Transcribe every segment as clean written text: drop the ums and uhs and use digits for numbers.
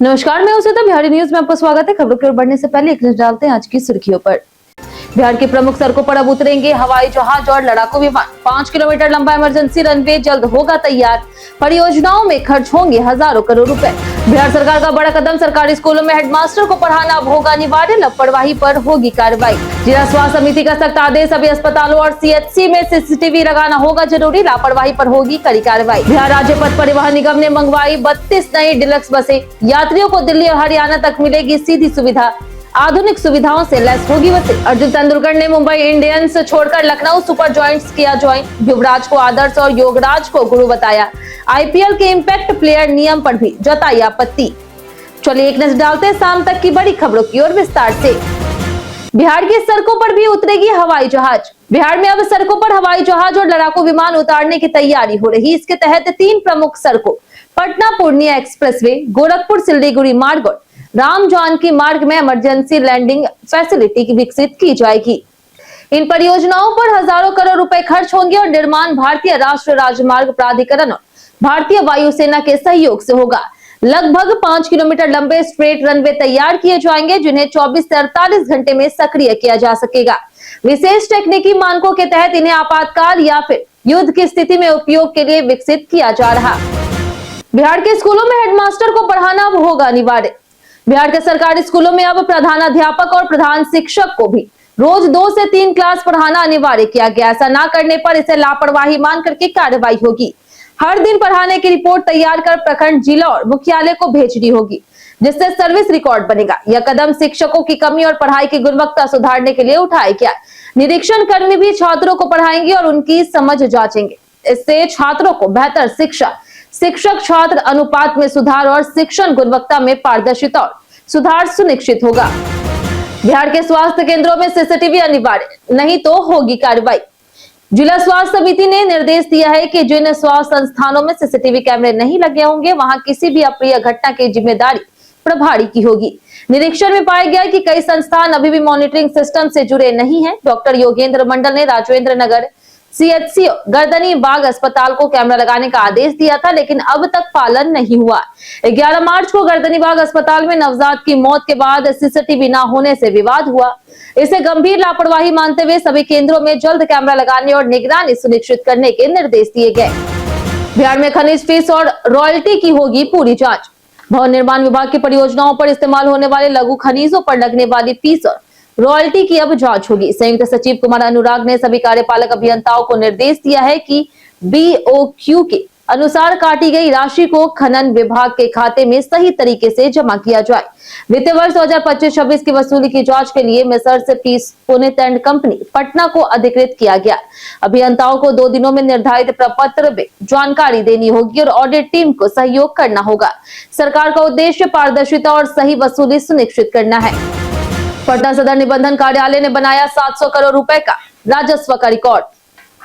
नमस्कार, मैं उसे बिहारी न्यूज में आपका स्वागत है। खबरों की ओर बढ़ने से पहले एक नजर डालते हैं आज की सुर्खियों पर। बिहार की प्रमुख सड़कों पर अब उतरेंगे हवाई जहाज और लड़ाकू विमान। 5 किलोमीटर लंबा इमरजेंसी रनवे जल्द होगा तैयार। परियोजनाओं में खर्च होंगे हजारों करोड़ रुपए। बिहार सरकार का बड़ा कदम, सरकारी स्कूलों में हेडमास्टर को पढ़ाना अब होगा अनिवार्य। लापरवाही पर होगी कार्रवाई। जिला स्वास्थ्य समिति का सख्त आदेश, सभी अस्पतालों और सीएचसी में सीसीटीवी लगाना होगा जरूरी। लापरवाही पर होगी कड़ी कार्रवाई। बिहार राज्य पथ परिवहन निगम ने मंगवाई 32 नई डिलक्स बसें। यात्रियों को दिल्ली और हरियाणा तक मिलेगी सीधी सुविधा। आधुनिक सुविधाओं से लैस होगी बसें। अर्जुन तेंदुलकर ने मुंबई इंडियंस छोड़कर लखनऊ सुपर जॉयंट्स किया ज्वाइन। युवराज को आदर्श और योगराज को गुरु बताया। आईपीएल के इंपैक्ट प्लेयर नियम पर भी जताई आपत्ति। चलिए एक नजर डालते हैं शाम तक की बड़ी खबरों की ओर विस्तार से। बिहार की सड़कों पर भी उतरेगी हवाई जहाज। बिहार में अब सड़कों पर हवाई जहाज और लड़ाकू विमान उतारने की तैयारी हो रही। इसके तहत 3 प्रमुख सड़कों पटना पूर्णिया एक्सप्रेसवे, गोरखपुर सिल्लीगुड़ी मार्ग और राम जानकी मार्ग में इमरजेंसी लैंडिंग फैसिलिटी विकसित की जाएगी। इन परियोजनाओं पर हजारों करोड़ रुपए खर्च होंगे और निर्माण भारतीय राष्ट्रीय राजमार्ग प्राधिकरण और भारतीय वायुसेना के सहयोग से होगा। लगभग 5 किलोमीटर लंबे स्ट्रेट रनवे तैयार किए जाएंगे, जिन्हें 24 से 48 घंटे में सक्रिय किया जा सकेगा। विशेष तकनीकी मानकों के तहत इन्हें आपातकाल या फिर युद्ध की स्थिति में उपयोग के लिए विकसित किया जा रहा। बिहार के स्कूलों में हेडमास्टर को पढ़ाना अब होगा अनिवार्य। बिहार के सरकारी स्कूलों में अब प्रधानाध्यापक और प्रधान शिक्षक को भी रोज 2 से 3 क्लास पढ़ाना अनिवार्य किया गया। ऐसा न करने पर इसे लापरवाही मान करके कार्रवाई होगी। हर दिन पढ़ाने की रिपोर्ट तैयार कर प्रखंड, जिला और मुख्यालय को भेजनी होगी, जिससे सर्विस रिकॉर्ड बनेगा। यह कदम शिक्षकों की कमी और पढ़ाई की गुणवत्ता सुधारने के लिए उठाया गया। निरीक्षण कर्मी भी छात्रों को पढ़ाएंगे और उनकी समझ जांचेंगे। इससे छात्रों को बेहतर शिक्षा, शिक्षक छात्र अनुपात में सुधार और शिक्षण गुणवत्ता में पारदर्शिता और सुधार सुनिश्चित होगा। बिहार के स्वास्थ्य केंद्रों में सीसीटीवी अनिवार्य, नहीं तो होगी कार्रवाई। जिला स्वास्थ्य समिति ने निर्देश दिया है कि जिन स्वास्थ्य संस्थानों में सीसीटीवी कैमरे नहीं लगे होंगे, वहां किसी भी अप्रिय घटना की जिम्मेदारी प्रभारी की होगी। निरीक्षण में पाया गया कि कई संस्थान अभी भी मॉनिटरिंग सिस्टम से जुड़े नहीं हैं। डॉक्टर योगेंद्र मंडल ने राजेंद्र नगर सीएचसी गर्दनी बाग अस्पताल को कैमरा लगाने का आदेश दिया था, लेकिन अब तक पालन नहीं हुआ। 11 मार्च को गर्दनी बाग अस्पताल में नवजात की मौत के बाद सीसीटीवी न होने से विवाद हुआ। इसे गंभीर लापरवाही मानते हुए सभी केंद्रों में जल्द कैमरा लगाने और निगरानी सुनिश्चित करने के निर्देश दिए गए। बिहार में खनिज फीस और रॉयल्टी की होगी पूरी जांच। भवन निर्माण विभाग की परियोजनाओं पर इस्तेमाल होने वाले लघु खनिजों पर लगने वाली फीस और रॉयल्टी की अब जांच होगी। संयुक्त सचिव कुमार अनुराग ने सभी कार्यपालक अभियंताओं को निर्देश दिया है कि बीओक्यू के अनुसार काटी गई राशि को खनन विभाग के खाते में सही तरीके से जमा किया जाए। वित्तीय वर्ष 2025-26 की वसूली की जांच के लिए मेसर्स पीस पुनित एंड कंपनी पटना को अधिकृत किया गया। अभियंताओं को 2 दिनों में निर्धारित प्रपत्र में जानकारी देनी होगी और ऑडिट टीम को सहयोग करना होगा। सरकार का उद्देश्य पारदर्शिता और सही वसूली सुनिश्चित करना है। पटना सदर निबंधन कार्यालय ने बनाया 700 करोड़ रुपए का राजस्व का रिकॉर्ड।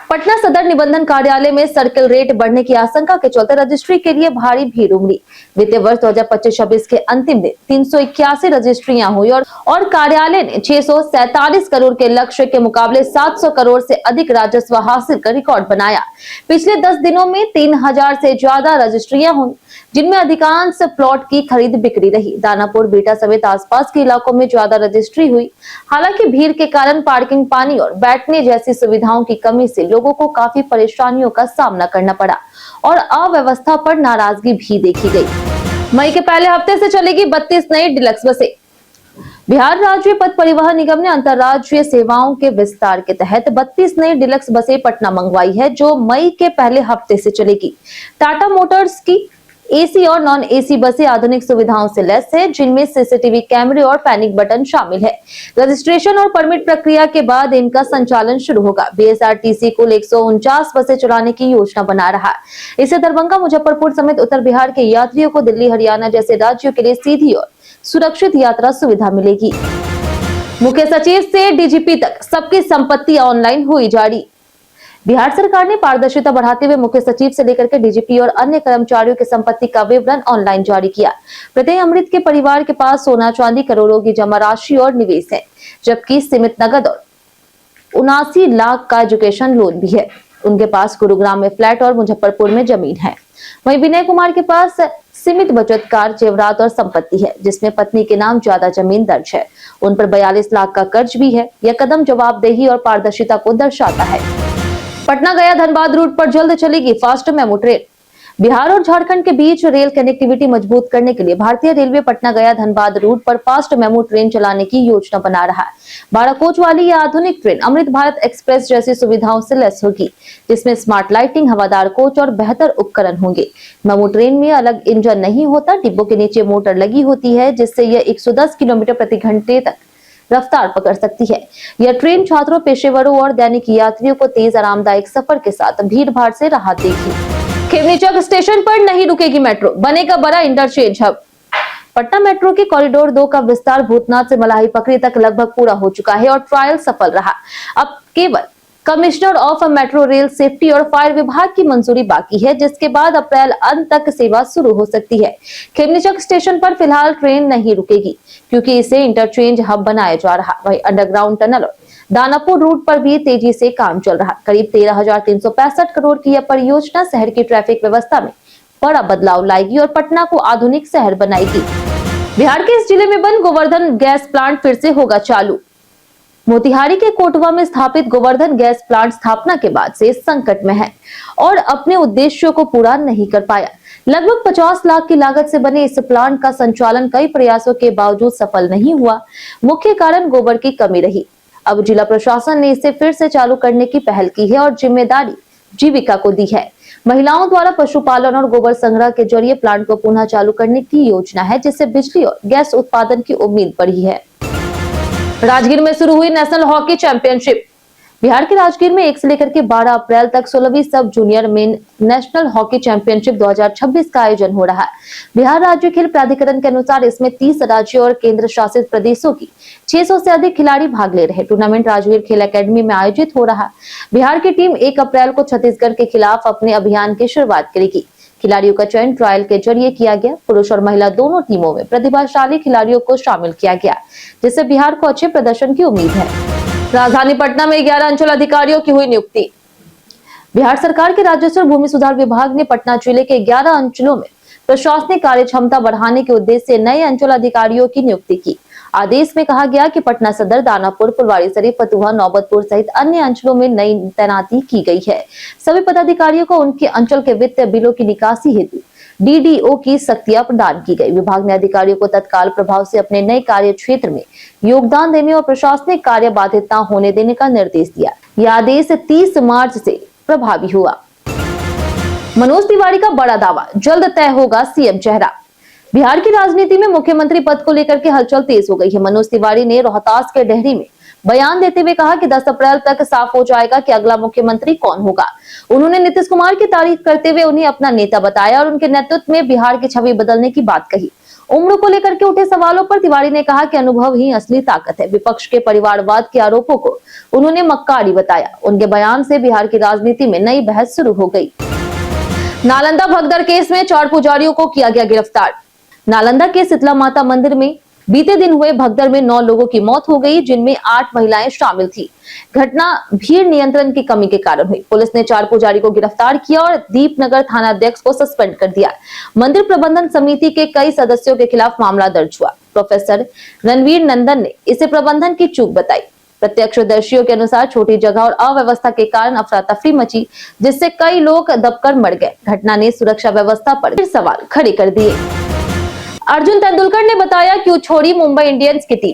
पटना सदर निबंधन कार्यालय में सर्किल रेट बढ़ने की आशंका के चलते रजिस्ट्री के लिए भारी भीड़ उमड़ी। वित्तीय वर्ष 2025-26 के अंतिम दिन 381 रजिस्ट्रियां हुई और कार्यालय ने 647 करोड़ के लक्ष्य के मुकाबले 700 करोड़ से अधिक राजस्व हासिल कर रिकॉर्ड बनाया। पिछले 10 दिनों में 3000 से ज्यादा रजिस्ट्रियां हुई, जिनमें अधिकांश प्लॉट की खरीद बिक्री रही। दानापुर, बीटा समेत आसपास के इलाकों में ज्यादा रजिस्ट्री हुई। हालांकि भीड़ के कारण पार्किंग, पानी और बैठने जैसी सुविधाओं की कमी से लोगों को काफी परेशानियों का सामना करना पड़ा और अव्यवस्था पर नाराजगी भी देखी गई। मई के पहले हफ्ते से चलेगी 32 नई डिलक्स बसें। बिहार राज्य पथ परिवहन निगम ने अंतर्राज्यीय सेवाओं के विस्तार के तहत 32 नई डिलक्स बसें पटना मंगवाई है, जो मई के पहले हफ्ते से चलेगी। टाटा मोटर्स की एसी और नॉन एसी बसें आधुनिक सुविधाओं से लैस है, जिनमें सीसीटीवी कैमरे और पैनिक बटन शामिल है। रजिस्ट्रेशन और परमिट प्रक्रिया के बाद इनका संचालन शुरू होगा। बीएसआरटीसी कुल 149 बसें चलाने की योजना बना रहा है। इससे दरभंगा, मुजफ्फरपुर समेत उत्तर बिहार के यात्रियों को दिल्ली, हरियाणा जैसे राज्यों के लिए सीधी और सुरक्षित यात्रा सुविधा मिलेगी। मुख्य सचिव से डीजीपी तक सबकी संपत्ति ऑनलाइन हुई जारी। बिहार सरकार ने पारदर्शिता बढ़ाते हुए मुख्य सचिव से लेकर के डीजीपी और अन्य कर्मचारियों की संपत्ति का विवरण ऑनलाइन जारी किया। प्रत्येक अमृत के परिवार के पास सोना चांदी, करोड़ों की जमा राशि और निवेश है, जबकि सीमित नगद और 79 लाख का एजुकेशन लोन भी है। उनके पास गुरुग्राम में फ्लैट और मुजफ्फरपुर में जमीन है। वहीं विनय कुमार के पास सीमित बचत, कार, जेवरात और संपत्ति है, जिसमें पत्नी के नाम ज्यादा जमीन दर्ज है। उन पर 42 लाख का कर्ज भी है। यह कदम जवाबदेही और पारदर्शिता को दर्शाता है। पटना गया धनबाद रूट पर जल्द चलेगी फास्ट मेमू ट्रेन। बिहार और झारखंड के बीच रेल कनेक्टिविटी मजबूत करने के लिए भारतीय रेलवे पटना गया धनबाद रूट पर फास्ट मेमू ट्रेन चलाने की योजना बना रहा है। 12 कोच वाली यह आधुनिक ट्रेन अमृत भारत एक्सप्रेस जैसी सुविधाओं से लैस होगी, जिसमें स्मार्ट लाइटिंग, हवादार कोच और बेहतर उपकरण होंगे। मेमू ट्रेन में अलग इंजन नहीं होता, डिब्बों के नीचे मोटर लगी होती है, जिससे यह 110 किलोमीटर प्रति घंटे तक रफ्तार पकड़ सकती है। यह ट्रेन छात्रों, पेशेवरों और दैनिक यात्रियों को तेज आरामदायक सफर के साथ भीड़ भाड़ से राहत देगी। खेमनीचक स्टेशन पर नहीं रुकेगी मेट्रो, बनेगा बड़ा इंटरचेंज हब। पटना मेट्रो के कॉरिडोर 2 का विस्तार भूतनाथ से मलाही पकड़ी तक लगभग पूरा हो चुका है और ट्रायल सफल रहा। अब केवल commissioner of metro rail safety और फायर विभाग की मंजूरी बाकी है, जिसके बाद अप्रैल अंत तक सेवा शुरू हो सकती है। खेमनीचक स्टेशन पर फिलहाल ट्रेन नहीं रुकेगी, क्योंकि इसे इंटरचेंज हब बनाया जा रहा। वहीं अंडरग्राउंड टनल और दानापुर रूट पर भी तेजी से काम चल रहा। करीब 13,365 करोड़ की यह परियोजना शहर की ट्रैफिक व्यवस्था में बड़ा बदलाव लाएगी और पटना को आधुनिक शहर बनाएगी। बिहार के इस जिले में बंद गोवर्धन गैस प्लांट फिर से होगा चालू। मोतिहारी के कोटवा में स्थापित गोवर्धन गैस प्लांट स्थापना के बाद से संकट में है और अपने उद्देश्यों को पूरा नहीं कर पाया। लगभग 50 लाख की लागत से बने इस प्लांट का संचालन कई प्रयासों के बावजूद सफल नहीं हुआ। मुख्य कारण गोबर की कमी रही। अब जिला प्रशासन ने इसे फिर से चालू करने की पहल की है और जिम्मेदारी जीविका को दी है। महिलाओं द्वारा पशुपालन और गोबर संग्रह के जरिए प्लांट को पुनः चालू करने की योजना है, जिससे बिजली और गैस उत्पादन की उम्मीद बढ़ी है। राजगीर में शुरू हुई नेशनल हॉकी चैंपियनशिप। बिहार के राजगीर में 1 से लेकर के 12 अप्रैल तक 16वीं सब junior men national hockey championship 2026 का आयोजन हो रहा है। बिहार राज्य खेल प्राधिकरण के अनुसार इसमें 30 राज्यों और केंद्र शासित प्रदेशों की 600 से अधिक खिलाड़ी भाग ले रहे। टूर्नामेंट राजगीर खेल एकेडमी में आयोजित हो रहा। बिहार की टीम 1 अप्रैल को छत्तीसगढ़ के खिलाफ अपने अभियान की शुरुआत करेगी। खिलाड़ियों का चयन ट्रायल के जरिए किया गया। पुरुष और महिला दोनों टीमों में प्रतिभाशाली खिलाड़ियों को शामिल किया गया, जिससे बिहार को अच्छे प्रदर्शन की उम्मीद है। राजधानी पटना में 11 अंचल अधिकारियों की हुई नियुक्ति। बिहार सरकार के राजस्व और भूमि सुधार विभाग ने पटना जिले के 11 अंचलों में प्रशासनिक कार्य क्षमता बढ़ाने के उद्देश्य से नए अंचल अधिकारियों की नियुक्ति की। आदेश में कहा गया कि पटना सदर, दानापुर, फुलवारीशरीफ, फतुहा, नौबतपुर सहित अन्य अंचलों में नई तैनाती की गई है। सभी पदाधिकारियों को उनके अंचल के वित्तीय बिलों की निकासी हेतु डीडीओ की शक्तियां प्रदान की गई। विभाग ने अधिकारियों को तत्काल प्रभाव से अपने नए कार्य क्षेत्र में योगदान देने और प्रशासनिक कार्य बाधित न होने देने का निर्देश दिया। यह आदेश 30 मार्च से प्रभावी हुआ। मनोज तिवारी का बड़ा दावा, जल्द तय होगा सीएम चेहरा। बिहार की राजनीति में मुख्यमंत्री पद को लेकर के हलचल तेज हो गई है। मनोज तिवारी ने रोहतास के डेहरी में बयान देते हुए कहा कि 10 अप्रैल तक साफ हो जाएगा कि अगला मुख्यमंत्री कौन होगा। उन्होंने नीतीश कुमार की तारीफ करते हुए उन्हें अपना नेता बताया और उनके नेतृत्व में बिहार की छवि बदलने की बात कही। उम्र को लेकर के उठे सवालों पर तिवारी ने कहा कि अनुभव ही असली ताकत है। विपक्ष के परिवारवाद के आरोपों को उन्होंने मक्कारी बताया। उनके बयान से बिहार की राजनीति में नई बहस शुरू हो गई। नालंदा भगदड़ केस में 4 पुजारियों को किया गया गिरफ्तार। नालंदा के शीतला माता मंदिर में बीते दिन हुए भगदड़ में 9 लोगों की मौत हो गई, जिनमें 8 महिलाएं शामिल थी। घटना भीड़ नियंत्रण की कमी के कारण हुई। पुलिस ने 4 पुजारी को गिरफ्तार किया और दीपनगर थानाध्यक्ष को सस्पेंड कर दिया। मंदिर प्रबंधन समिति के कई सदस्यों के खिलाफ मामला दर्ज हुआ। प्रोफेसर रणवीर नंदन ने इसे प्रबंधन की चूक बताई। प्रत्यक्षदर्शियों के अनुसार छोटी जगह और अव्यवस्था के कारण अफरा तफरी मची, जिससे कई लोग दबकर मर गए। घटना ने सुरक्षा व्यवस्था पर फिर सवाल खड़े कर दिए। अर्जुन तेंदुलकर ने बताया क्यों छोड़ी मुंबई इंडियंस की टीम।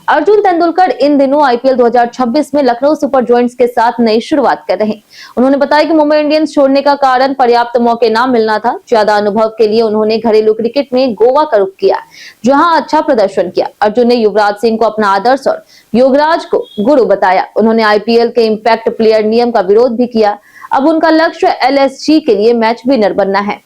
अर्जुन तेंदुलकर इन दिनों आईपीएल 2026 में लखनऊ सुपर जॉयंट्स के साथ नई शुरुआत कर रहे हैं। उन्होंने बताया कि मुंबई इंडियंस छोड़ने का कारण पर्याप्त मौके ना मिलना था। ज्यादा अनुभव के लिए उन्होंने घरेलू क्रिकेट में गोवा का रुख किया, जहां अच्छा प्रदर्शन किया। अर्जुन ने युवराज सिंह को अपना आदर्श और योगराज को गुरु बताया। उन्होंने आईपीएल के इम्पैक्ट प्लेयर नियम का विरोध भी किया। अब उनका लक्ष्य एलएसजी के लिए मैच विनर बनना है।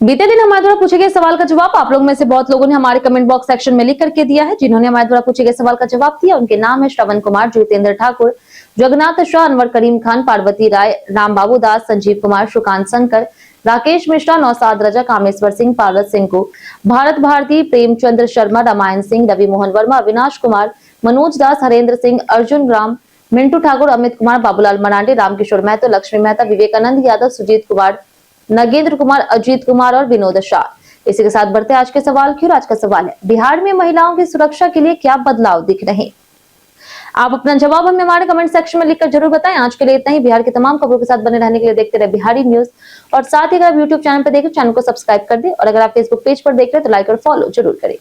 बीते दिन हमारे द्वारा पूछे गए सवाल का जवाब आप लोग में से बहुत लोगों ने हमारे कमेंट बॉक्स सेक्शन में लिख करके दिया है। जिन्होंने हमारे द्वारा पूछे गए सवाल का जवाब दिया उनके नाम है श्रवण कुमार, ज्योतेंद्र ठाकुर, जगन्नाथ शाह, अनवर करीम खान, पार्वती राय, राम बाबू दास, संजीव कुमार, सुकांत शंकर, राकेश मिश्रा, नौसाद रजा, कामेश्वर सिंह, पारस सिंह को, भारत भारती, प्रेमचंद्र शर्मा, रामायण सिंह, रवि मोहन वर्मा, अविनाश कुमार, मनोज दास, हरेंद्र सिंह, अर्जुन राम, मिंटू ठाकुर, अमित कुमार, बाबूलाल मरांडी, रामकिशोर महतो, लक्ष्मी मेहता, विवेकानंद यादव, सुजीत कुमार, नगेंद्र कुमार, अजीत कुमार और विनोद शाह। इसी के साथ बढ़ते आज के सवाल की, और आज का सवाल है, बिहार में महिलाओं की सुरक्षा के लिए क्या बदलाव दिख रहे हैं? आप अपना जवाब हमें हमारे कमेंट सेक्शन में लिखकर जरूर बताएं। आज के लिए इतना ही। बिहार की तमाम खबरों के साथ बने रहने के लिए देखते रहे बिहारी न्यूज, और साथ ही अगर आप यूट्यूब चैनल पर देखें, चैनल को सब्सक्राइब कर दें, और अगर आप फेसबुक पेज पर देख रहे हैं तो लाइक और फॉलो जरूर करें।